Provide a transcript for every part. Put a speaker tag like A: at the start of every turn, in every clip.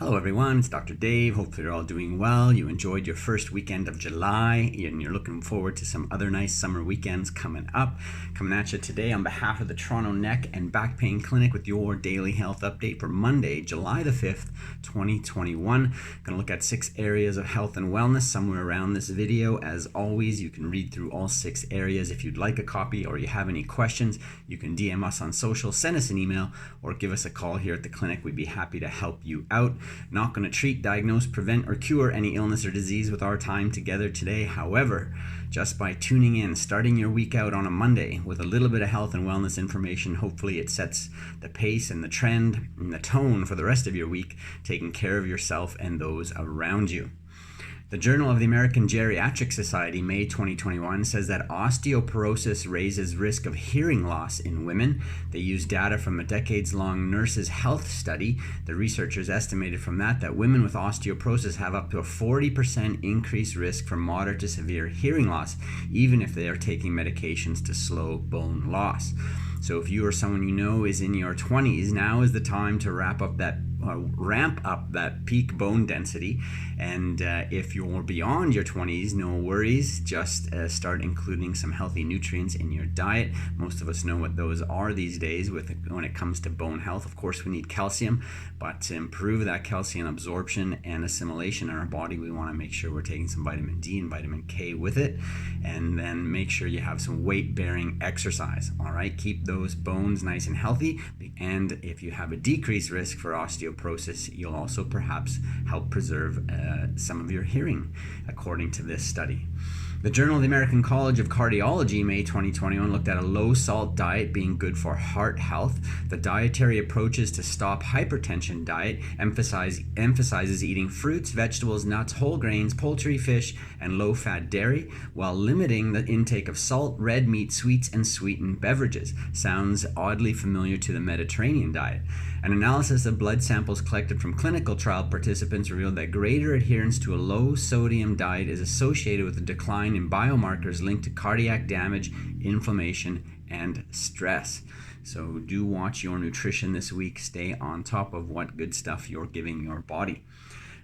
A: Hello everyone, it's Dr. Dave. Hopefully you're all doing well. You enjoyed your first weekend of July and you're looking forward to some other nice summer weekends coming up. Coming at you today on behalf of the Toronto Neck and Back Pain Clinic with your daily health update for Monday, July the 5th, 2021. Going to look at 6 areas of health and wellness somewhere around this video. As always, you can read through all 6 areas. If you'd like a copy or you have any questions, you can DM us on social, send us an email, or give us a call here at the clinic. We'd be happy to help you out. Not going to treat, diagnose, prevent, or cure any illness or disease with our time together today. However, just by tuning in, starting your week out on a Monday with a little bit of health and wellness information, hopefully it sets the pace and the trend and the tone for the rest of your week, taking care of yourself and those around you. The Journal of the American Geriatric Society, May 2021, says that osteoporosis raises risk of hearing loss in women. They used data from a decades-long nurses' health study. The researchers estimated from that women with osteoporosis have up to a 40% increased risk for moderate to severe hearing loss, even if they are taking medications to slow bone loss. So if you or someone you know is in your 20s, now is the time to ramp up that peak bone density. And if you're beyond your 20s, no worries. Just start including some healthy nutrients in your diet. Most of us know what those are these days when it comes to bone health. Of course, we need calcium, but to improve that calcium absorption and assimilation in our body, we want to make sure we're taking some vitamin D and vitamin K with it. And then make sure you have some weight-bearing exercise. All right, keep those bones nice and healthy. And if you have a decreased risk for osteoporosis, you'll also perhaps help preserve some of your hearing, according to this study. The Journal of the American College of Cardiology, May 2021, looked at a low-salt diet being good for heart health. The Dietary Approaches to Stop Hypertension diet emphasizes eating fruits, vegetables, nuts, whole grains, poultry, fish, and low-fat dairy, while limiting the intake of salt, red meat, sweets, and sweetened beverages. Sounds oddly familiar to the Mediterranean diet. An analysis of blood samples collected from clinical trial participants revealed that greater adherence to a low-sodium diet is associated with a decline in biomarkers linked to cardiac damage, inflammation, and stress. So do watch your nutrition this week. Stay on top of what good stuff you're giving your body.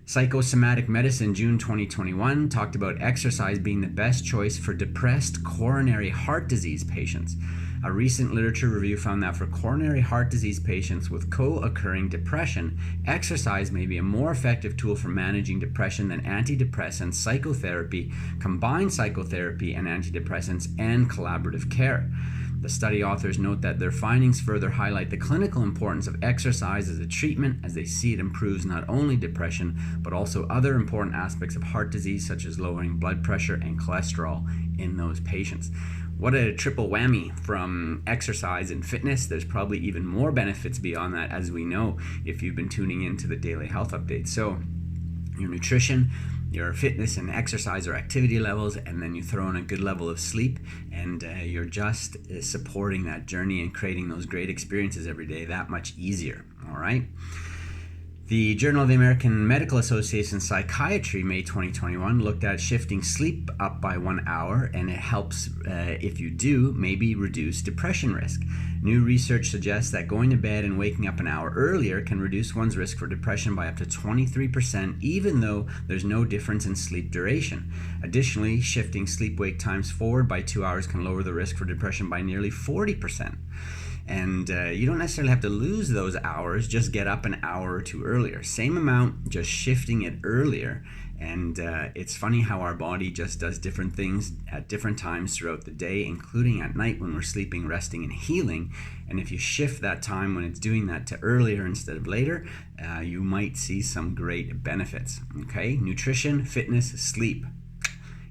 A: Psychosomatic Medicine, June 2021, talked about exercise being the best choice for depressed coronary heart disease patients. A recent literature review found that for coronary heart disease patients with co-occurring depression, exercise may be a more effective tool for managing depression than antidepressants, psychotherapy, combined psychotherapy and antidepressants, and collaborative care. The study authors note that their findings further highlight the clinical importance of exercise as a treatment, as they see it improves not only depression, but also other important aspects of heart disease, such as lowering blood pressure and cholesterol in those patients. What a triple whammy from exercise and fitness. There's probably even more benefits beyond that, as we know, if you've been tuning into the daily health update. So your nutrition, your fitness and exercise or activity levels, and then you throw in a good level of sleep, and you're just supporting that journey and creating those great experiences every day that much easier. All right. The Journal of the American Medical Association Psychiatry, May 2021, looked at shifting sleep up by 1 hour, and it helps, if you do, maybe reduce depression risk. New research suggests that going to bed and waking up an hour earlier can reduce one's risk for depression by up to 23%, even though there's no difference in sleep duration. Additionally, shifting sleep-wake times forward by 2 hours can lower the risk for depression by nearly 40%. And you don't necessarily have to lose those hours, just get up an hour or two earlier. Same amount, just shifting it earlier. And it's funny how our body just does different things at different times throughout the day, including at night when we're sleeping, resting, and healing. And if you shift that time when it's doing that to earlier instead of later, you might see some great benefits. Okay, nutrition, fitness, sleep.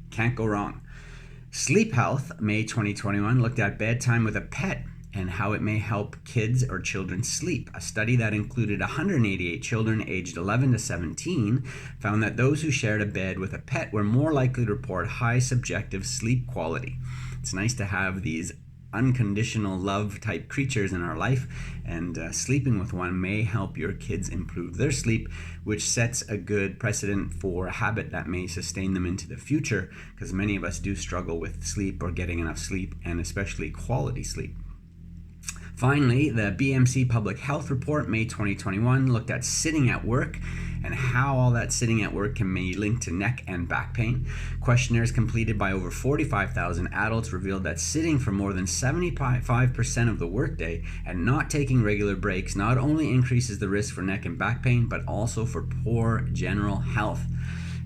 A: Can't go wrong. Sleep Health, May 2021, looked at bedtime with a pet and how it may help kids or children sleep. A study that included 188 children aged 11 to 17 found that those who shared a bed with a pet were more likely to report high subjective sleep quality. It's nice to have these unconditional love type creatures in our life, and sleeping with one may help your kids improve their sleep, which sets a good precedent for a habit that may sustain them into the future, because many of us do struggle with sleep or getting enough sleep, and especially quality sleep. Finally, the BMC Public Health Report, May 2021, looked at sitting at work and how all that sitting at work can be linked to neck and back pain. Questionnaires completed by over 45,000 adults revealed that sitting for more than 75% of the workday and not taking regular breaks not only increases the risk for neck and back pain, but also for poor general health.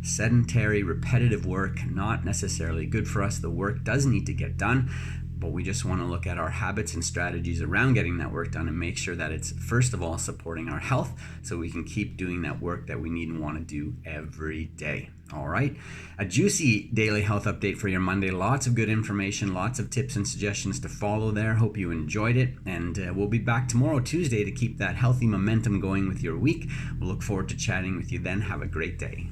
A: Sedentary, repetitive work, not necessarily good for us. The work does need to get done, but we just want to look at our habits and strategies around getting that work done and make sure that it's, first of all, supporting our health so we can keep doing that work that we need and want to do every day. All right. A juicy daily health update for your Monday. Lots of good information, lots of tips and suggestions to follow there. Hope you enjoyed it. And we'll be back tomorrow, Tuesday, to keep that healthy momentum going with your week. We'll look forward to chatting with you then. Have a great day.